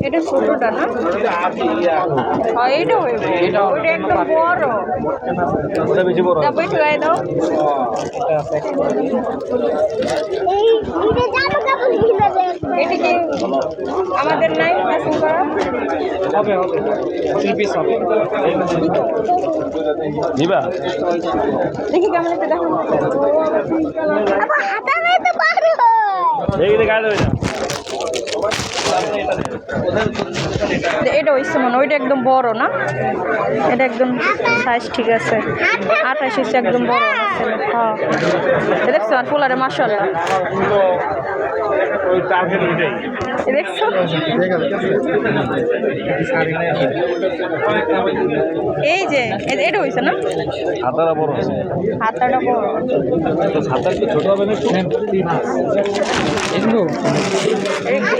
এটা ছোটটা না? হ্যাঁ এইটা হইব, ওইটা একদম বড়। ওটা বেশি বড়। যাবো একটু গায়ে দাও। এটা কি আমাদের নাই ম্যাচিং করা? হবে হবে 3 পিস হবে। নিবা? দেখি কেমন একটা দেখো। এইটা গায়ে দেবে না। এটা হইছে মনে, ওইটা একদম বড় না? এটা একদম সাইজ ঠিক আছে। 28 হচ্ছে একদম বড় আছে। হ্যাঁ দেখছো আর পোলারে মাশাআল্লাহ। ওই টার্গেট ওইটাই। দেখছো? এই যে এটা হইছে না? হাতাটা বড় আছে। হাতাটা বড়। তো হাতা একটু ছোট হবে না একটু? এগুলো এই কি?